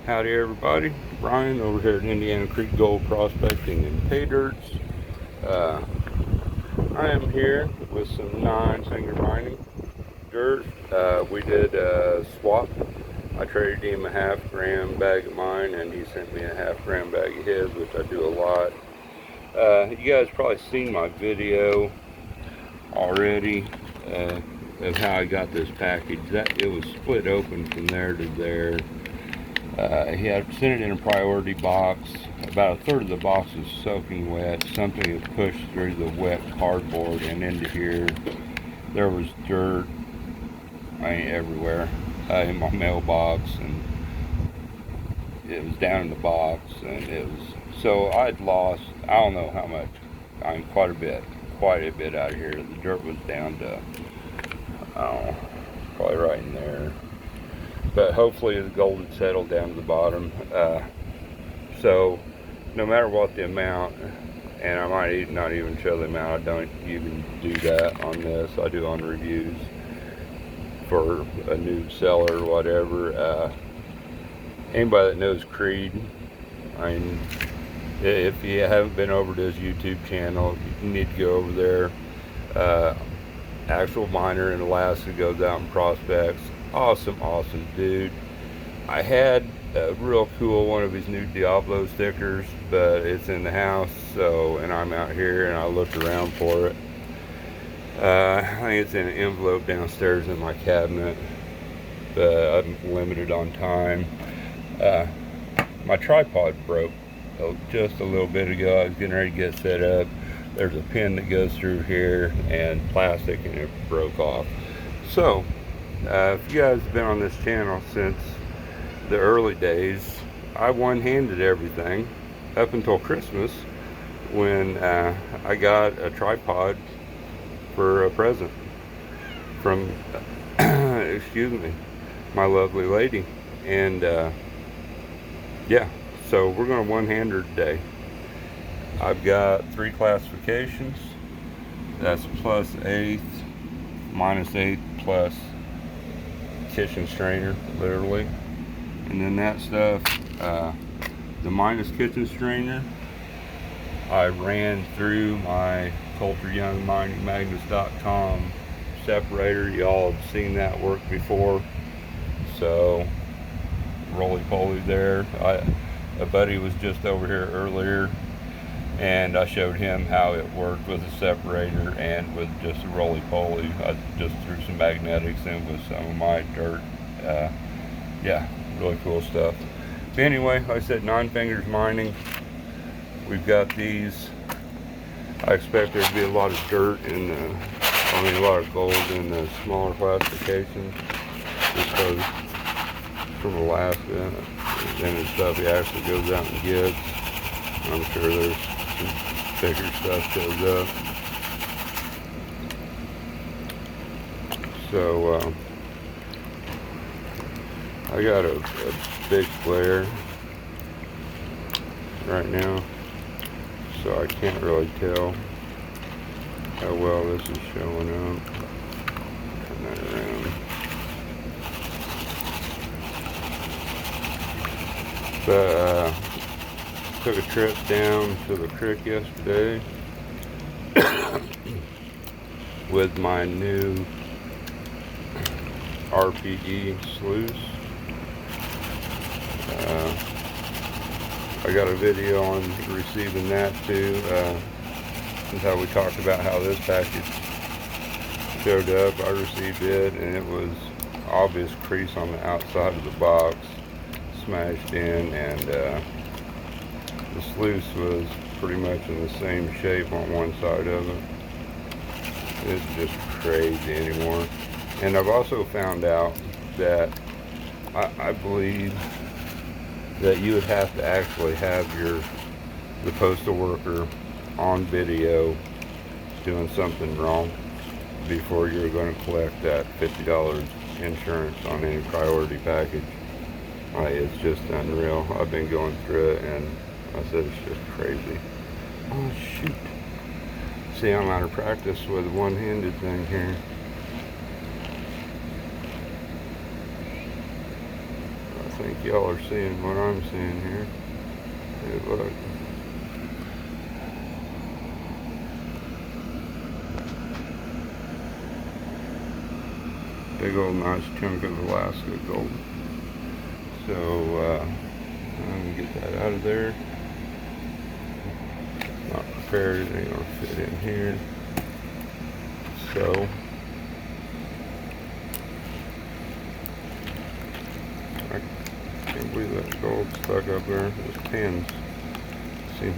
Howdy everybody, Brian over here at Indiana Creek Gold Prospecting and Paydirt. I am here with some 9-finger mining dirt. We did a swap. I traded him a half-gram bag of mine and he sent me a half-gram bag of his, which I do a lot. You guys probably seen my video already of how I got this package. That it was split open from there to there. He had sent it in a priority box. About a third of the box was soaking wet. Something had pushed through the wet cardboard and into here. There was dirt, everywhere in my mailbox, and it was down in the box, and it was so I'd lost, I don't know how much, quite a bit out of here. The dirt was down to, I don't know, probably right in there. But hopefully the gold had settled down to the bottom. So no matter what the amount, and I might not even show the amount, I don't even do that on this. I do on reviews for a new seller or whatever. Anybody that knows Creed, if you haven't been over to his YouTube channel, you need to go over there. Actual miner in Alaska, goes out and prospects. Awesome dude. I had a real cool one of his new Diablo stickers, but it's in the house, so, and I'm out here and I looked around for it. I think it's in an envelope downstairs in my cabinet, but I'm limited on time. My tripod broke just a little bit ago. I was getting ready to get set up. There's a pin that goes through here and plastic, and it broke off. So if you guys have been on this channel since the early days, I one-handed everything up until Christmas, when I got a tripod for a present from excuse me, my lovely lady. And yeah, so we're going to one-hand her today. I've got 3 classifications. That's +8, -8, plus kitchen strainer, literally. And then that stuff, the minus kitchen strainer, I ran through my CoulterYoungMiningMagnets.com separator. Y'all have seen that work before. So roly-poly there. A buddy was just over here earlier, and I showed him how it worked with a separator and with just a roly-poly. I just threw some magnetics in with some of my dirt. Yeah, really cool stuff. But anyway, like I said, 9 fingers mining. We've got these. I expect there to be a lot of dirt in the, a lot of gold in the smaller classifications, because from Alaska and the stuff he actually goes out and gets. I'm sure there's some bigger stuff shows up. So I got a big flare right now, so I can't really tell how well this is showing up. Turn that around. But took a trip down to the creek yesterday with my new RPE sluice. I got a video on receiving that too, since how we talked about how this package showed up. I received it, and it was obvious crease on the outside of the box, smashed in, and the sluice was pretty much in the same shape on one side of it. It's just crazy anymore. And I've also found out that I believe that you would have to actually have the postal worker on video doing something wrong before you're going to collect that $50 insurance on any priority package. It's just unreal. I've been going through it, and I said it's just crazy. Oh shoot. See, I'm out of practice with a one-handed thing here. I think think y'all are seeing what I'm seeing here. Hey, look. Big old nice chunk of Alaska gold. So I'm gonna get that out of there. Not prepared, it ain't gonna fit in here. So I can't believe that gold stuck up there. Those pins. See,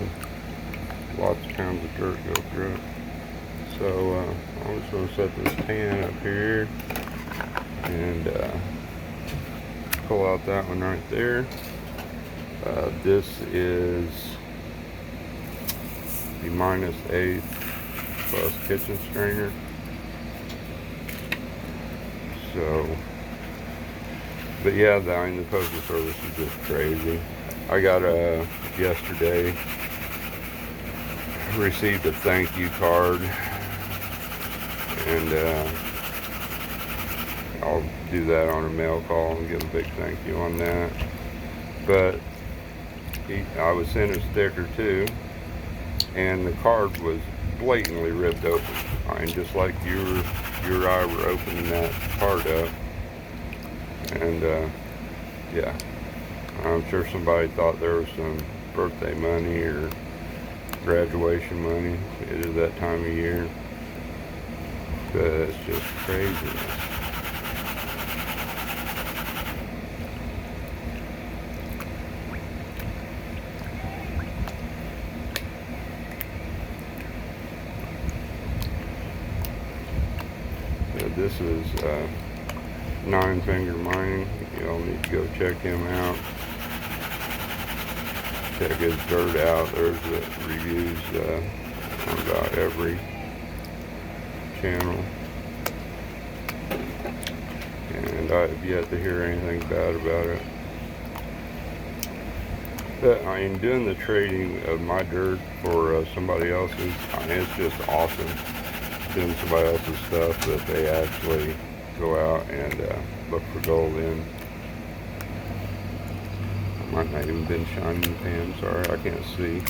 lots of pounds of dirt go through it. So I'm just gonna set this pan up here and pull out that one right there. This is the -8 plus kitchen strainer. So, but yeah, the postal service is just crazy. I got yesterday received a thank you card, and I'll do that on a mail call and give a big thank you on that. But I was sent a sticker too, and the card was blatantly ripped open. I mean, just like you or I were opening that card up, and yeah, I'm sure somebody thought there was some birthday money or graduation money. It is that time of year, but it's just craziness. This is 9 Finger Mining. Y'all need to go check him out. Check his dirt out. There's the reviews on about every channel. And I have yet to hear anything bad about it. But I mean, doing the trading of my dirt for somebody else's, I mean, it's just awesome. Doing somebody else's stuff that they actually go out and look for gold in. Might not even been shining the pan, sorry, I can't see.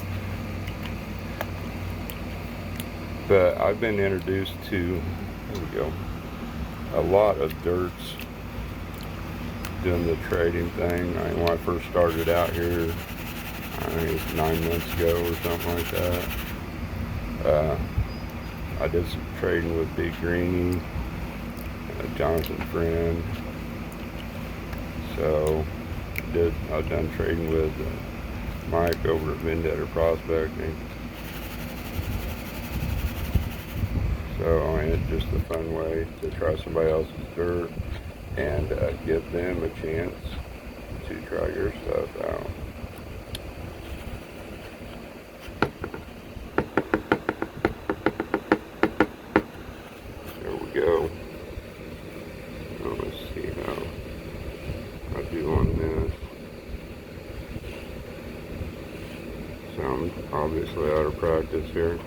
But I've been introduced to, there we go, a lot of dirts doing the trading thing. I mean, when I first started out here, I think it was 9 months ago or something like that. I did some trading with Big Greenie, Jonathan Friend. So I've done trading with Mike over at Vendetta Prospecting. So I mean, it's just a fun way to try somebody else's dirt and give them a chance to try your stuff out. Go. Oh, let's see how I do on this. So I'm obviously out of practice here.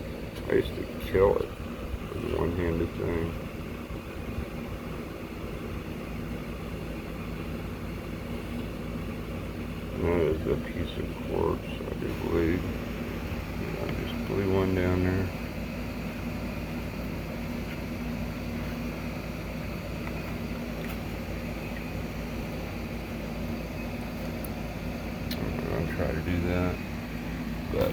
I used to kill it with a one-handed thing. And that is a piece of quartz, I do believe. I just blew one down there. Try to do that, but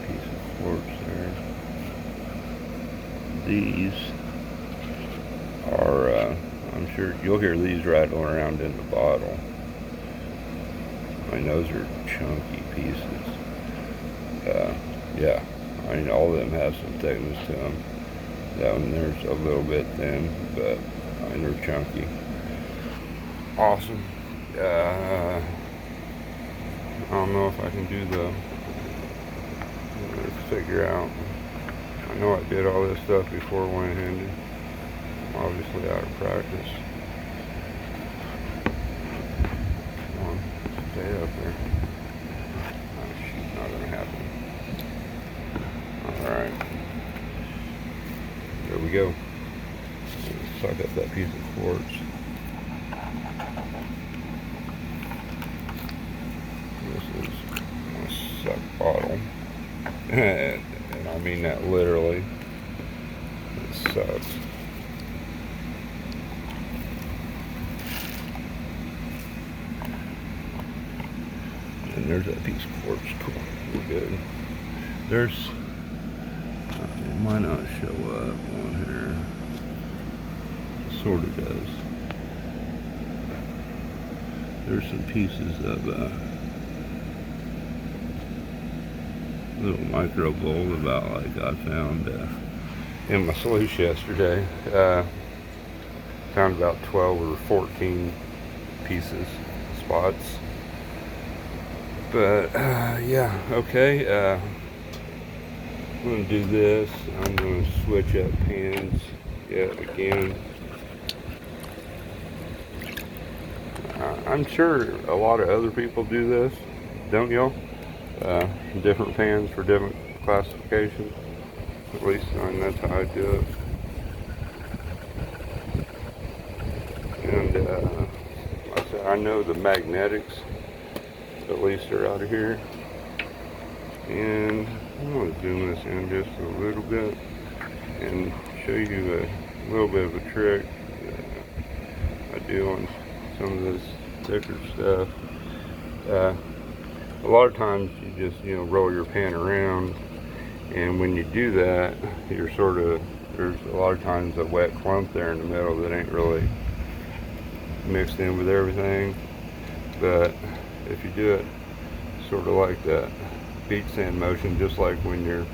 piece of quartz there. These are I'm sure you'll hear these rattling around in the bottle. I mean, those are chunky pieces. Yeah, I mean, all of them have some thickness to them. That one there's a little bit thin, but I mean, they're chunky. Awesome. I don't know if I can do figure out. I know I did all this stuff before one-handed. I'm obviously out of practice. Come on, stay up there. Oh, shoot, not gonna happen. Alright. There we go. Suck up that piece of quartz. This is a suck bottle. And I mean that literally. It sucks. And there's that piece of quartz. Cool. We're good. There's, it might not show up on here. It sort of does. There's some pieces of little micro gold about like I found in my sluice yesterday. Found about 12 or 14 pieces, spots. But yeah, okay. I'm going to do this. I'm going to switch up pans yet again. I'm sure a lot of other people do this, don't y'all? Different pans for different classifications. At least that's how I do it. And like I said, I know the magnetics, at least are out of here. And I'm going to zoom this in just a little bit and show you a little bit of a trick I do on some of this thicker stuff. A lot of times you just roll your pan around, and when you do that, you're there's a lot of times a wet clump there in the middle that ain't really mixed in with everything. But if you do it sort of like that beach sand motion, just like when you're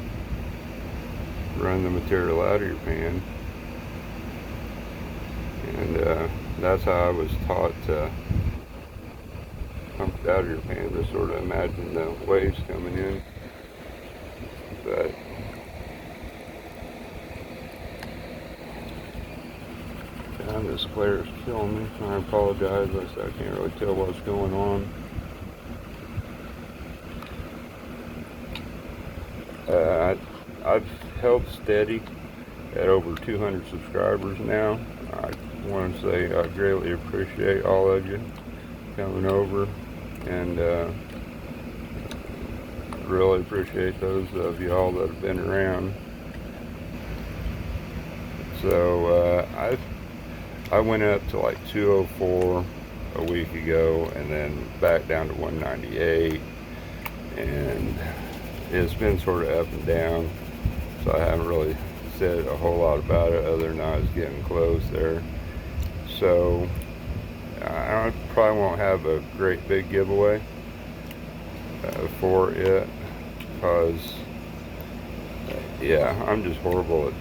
running the material out of your pan, and that's how I was taught to pump it out of your pan, to sort of imagine the waves coming in. But God, this glare is killing me. I apologize, I can't really tell what's going on. I've held steady at over 200 subscribers now. I want to say I greatly appreciate all of you coming over, and really appreciate those of y'all that have been around. So I went up to like 204 a week ago, and then back down to 198, and it's been sort of up and down, so I haven't really said a whole lot about it other than I was getting close there. So I probably won't have a great big giveaway for it, because yeah, I'm just horrible at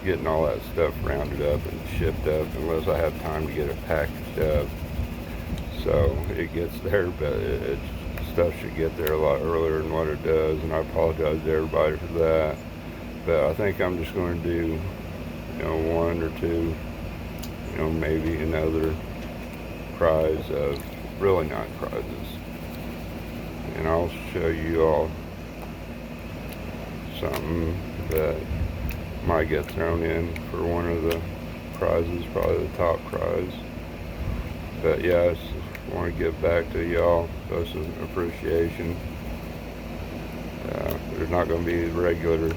getting all that stuff rounded up and shipped up unless I have time to get it packaged up. So it gets there, but stuff should get there a lot earlier than what it does, and I apologize to everybody for that. But I think I'm just going to do, one or two, maybe another prize of really nice prizes, and I'll show you all something that might get thrown in for one of the prizes, probably the top prize. But yeah, I just want to give back to y'all, show some appreciation. There's not going to be regular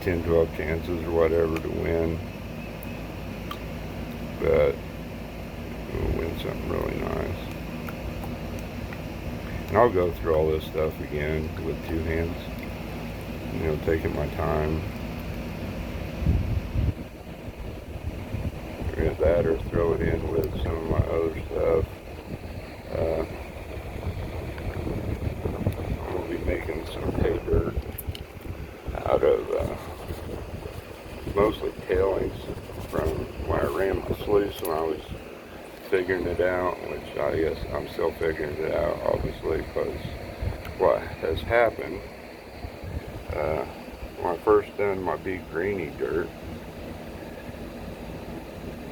10, 12 chances or whatever to win, but we'll win something really nice. And I'll go through all this stuff again with two hands, taking my time. Either that or throw it in with some of my other stuff. I'm going to be making some pay dirt out of mostly tailings from when I ran my sluice when I was figuring it out, which I guess I'm still figuring it out, obviously, because what has happened, when I first done my big greeny dirt,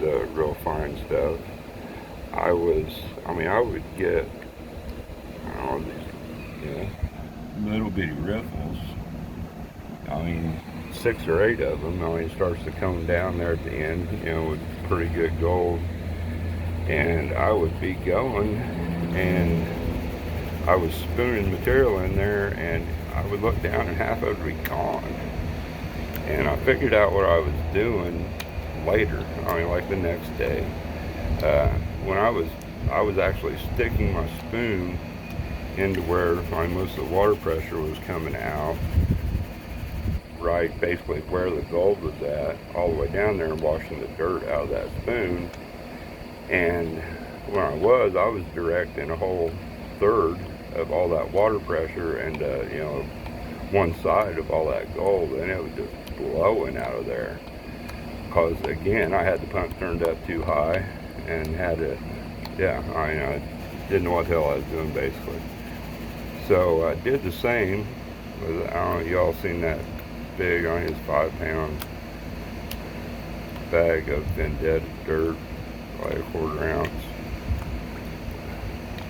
the real fine stuff, I would get, these, little bitty riffles. 6 or 8 of them. I mean, it starts to come down there at the end, you know, with pretty good gold. And I would be going, and I was spooning material in there, and I would look down and half of it would be gone. And I figured out what I was doing later, I mean, like the next day. When I was actually sticking my spoon into where most of the water pressure was coming out, right, basically where the gold was at, all the way down there, and washing the dirt out of that spoon. And when I was directing a whole third of all that water pressure and you know, one side of all that gold, and it was just blowing out of there. Because again, I had the pump turned up too high and had it, yeah, I didn't know what the hell I was doing basically. So I did the same with, I don't know, y'all seen that big, on his 5-pound bag of vendetta dirt, like a 1/4 ounce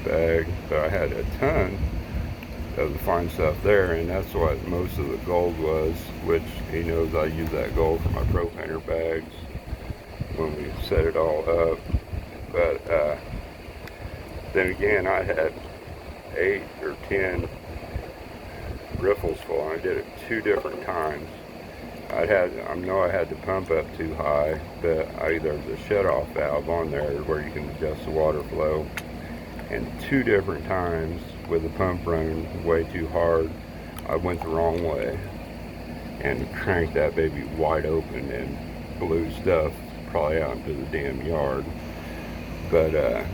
bag, but I had a ton of the fine stuff there, and that's what most of the gold was, which he knows I use that gold for my pro painter bags when we set it all up. But then again, I had 8 or 10 riffles full, and I did it 2 different times. I know I had the pump up too high, but there's a shut-off valve on there where you can adjust the water flow. And 2 different times with the pump running way too hard, I went the wrong way and cranked that baby wide open and blew stuff probably out into the damn yard. But I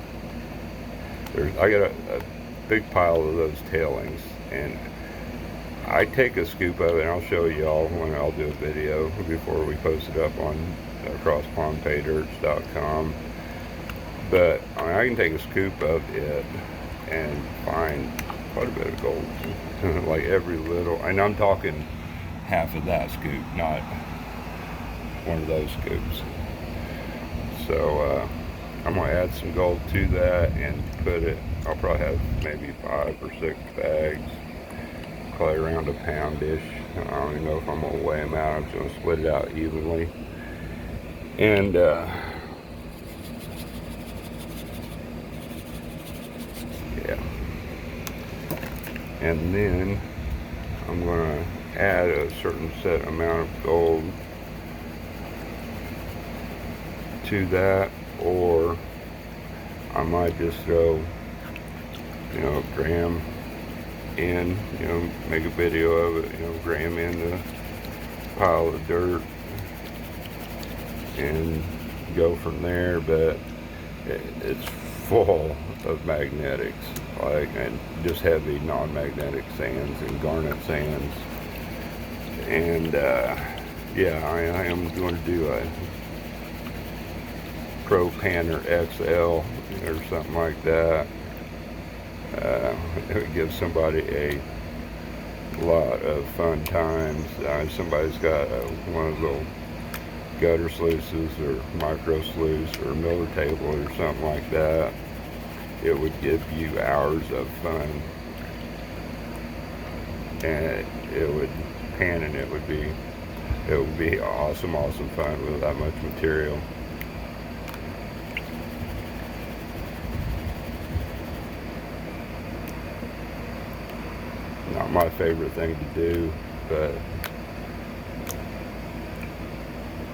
got a big pile of those tailings, and I take a scoop of it, and I'll show y'all when I'll do a video before we post it up on crosspondpaydirts.com. But I can take a scoop of it and find quite a bit of gold, like every little, and I'm talking half of that scoop, not one of those scoops. So I'm going to add some gold to that and put it, I'll probably have maybe 5 or 6 bags, probably around a poundish. I don't even know if I'm going to weigh them out. I'm just going to split it out evenly. And yeah. And then I'm going to add a certain set amount of gold to that, or I might just throw, you know, a gram in, you know, make a video of it, you know, gram in the pile of dirt and go from there. But it's full of magnetics, like, and just heavy non-magnetic sands and garnet sands. And yeah, I am going to do a Pro Painter XL or something like that. It would give somebody a lot of fun times. Somebody's got one of those gutter sluices or micro sluice or miller table or something like that. It would give you hours of fun, and it would panning it would be awesome fun with that much material. Not my favorite thing to do, but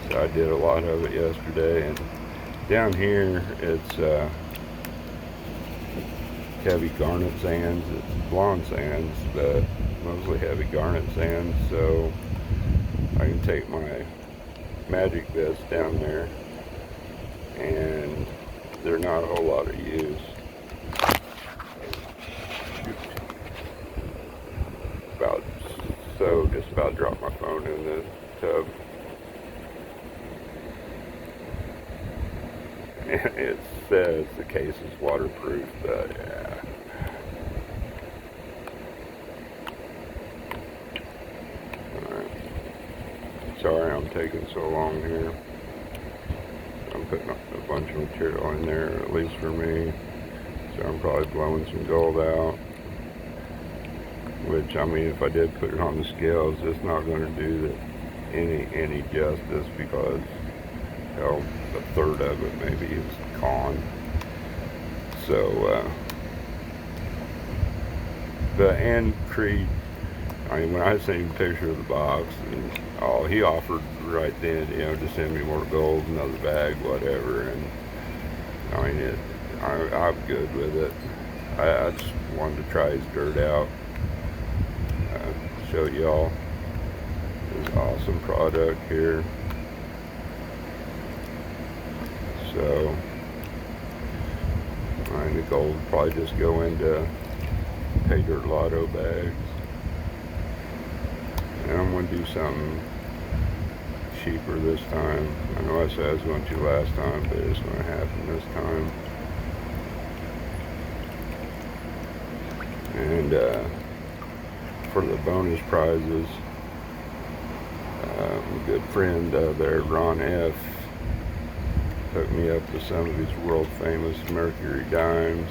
so I did a lot of it yesterday. And down here it's heavy garnet sands, it's blonde sands, but mostly heavy garnet sands. So I can take my magic bits down there, and they're not a whole lot of use. Just about dropped my phone in the tub. And it says the case is waterproof, but yeah. Alright. Sorry I'm taking so long here. I'm putting a bunch of material in there, at least for me. So I'm probably blowing some gold out. Which, I mean, if I did put it on the scales, it's not going to do any justice because, hell, a third of it maybe is gone. So, and Creed, I mean, when I sent him a picture of the box, and he offered right then, to send me more gold, another bag, whatever. And I mean, I'm good with it. I just wanted to try his dirt out, show y'all his awesome product here. So, I mean, the gold will probably just go into paydirt lotto bags. And I'm going to do something cheaper this time. I know I said I was going to last time, but it's going to happen this time. And for the bonus prizes, a good friend there, Ron F., hooked me up with some of his world famous Mercury dimes.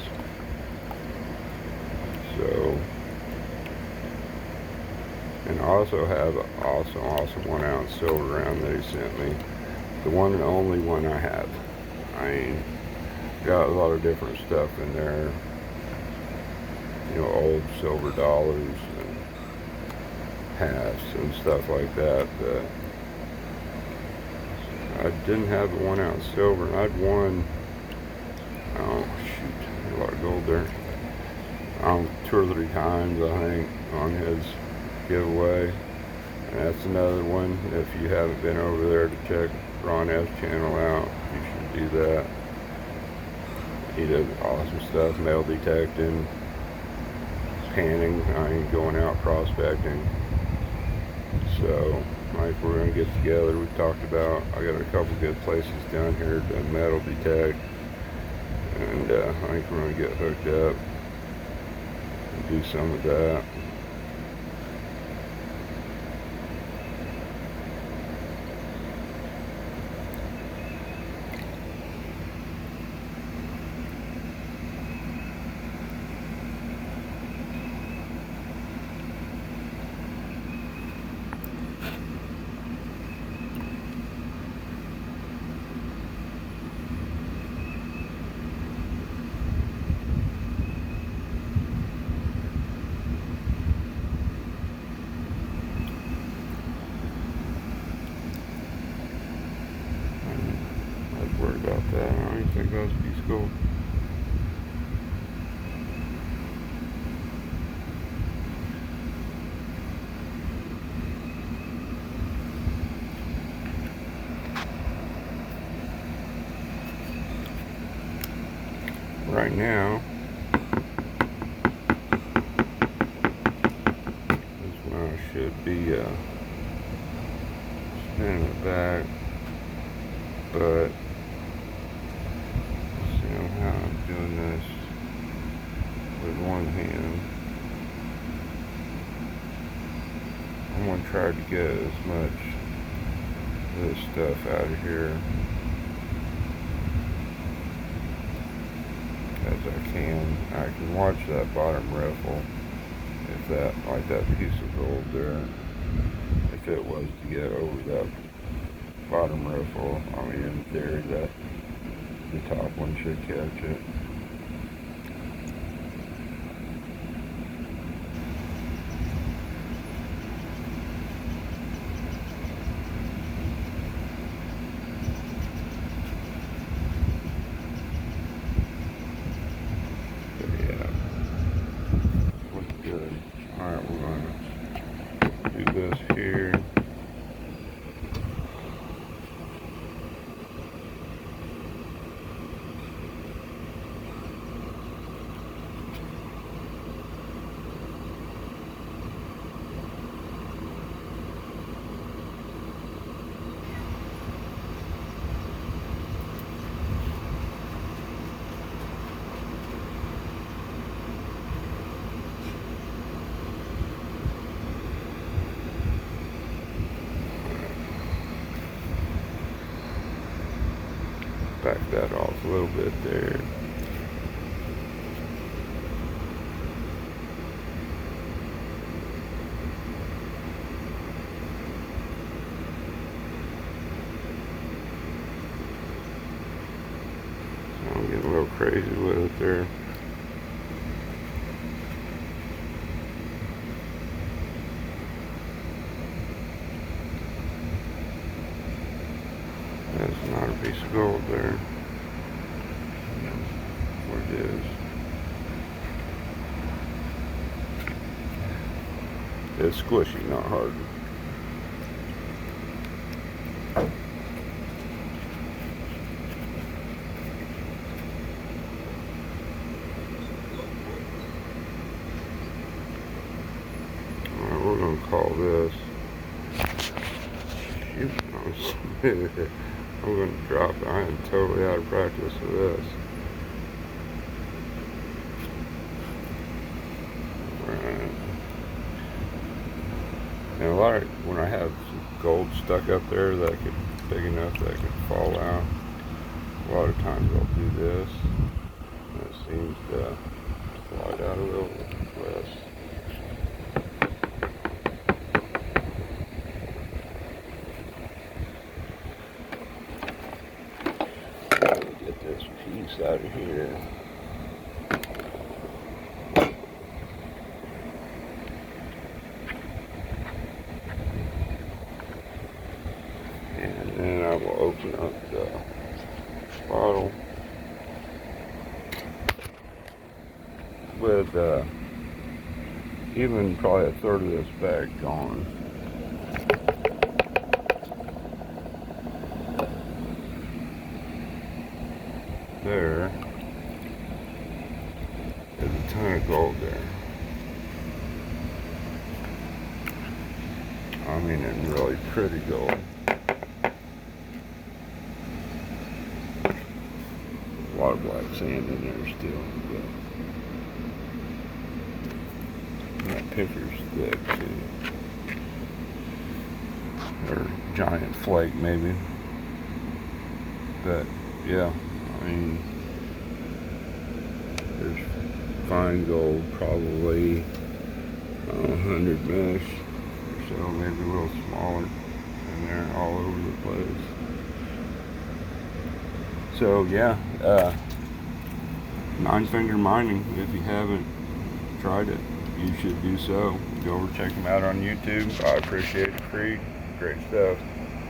So, and I also have an awesome 1 ounce silver round that he sent me. The one and only one I have. I mean, got a lot of different stuff in there. Old silver dollars and halves and stuff like that. But I didn't have the 1 ounce silver, and I'd won, oh shoot, a lot of gold there. 2 or 3 times, I think, on his giveaway. And that's another one. If you haven't been over there to check Ron F's channel out, you should do that. He does awesome stuff, metal detecting, panning, going out prospecting. So, Mike, we're going to get together. We talked about, I got a couple good places down here to metal detect, and I think we're going to get hooked up and do some of that. Worry about that. I don't think that's piece gold. Right now, this one should be spinning it back, but how I'm doing this with one hand. I'm going to try to get as much of this stuff out of here as I can. I can watch that bottom riffle, if that, like that piece of gold there, if it was to get over that bottom riffle. I mean, in theory, that the top one should catch it. But yeah, looks good. Alright, we're going to do this here. Back that off a little bit there. crazy with it there. That's not a piece of gold there. What it is. It's squishy, not hard. Alright, we're gonna call this. Shoot, I'm gonna drop it. I am totally out of practice with this. Right. And a lot of, when I have gold stuck up there that could, big enough that could fall out, a lot of times I'll do this. And it seems to slide out a little less. Get this piece out of here. And then I will open up the bottle with even probably a third of this bag gone. There is a ton of gold there. I mean, it's really pretty gold. A lot of black sand in there still, but that picture's thick too. Or giant flake maybe. But yeah, I mean, there's fine gold, probably 100 mesh or so, maybe a little smaller in there, all over the place. So yeah, 9-finger mining. If you haven't tried it, you should do so. Go over, check them out on YouTube. I appreciate it, Creed. Great stuff.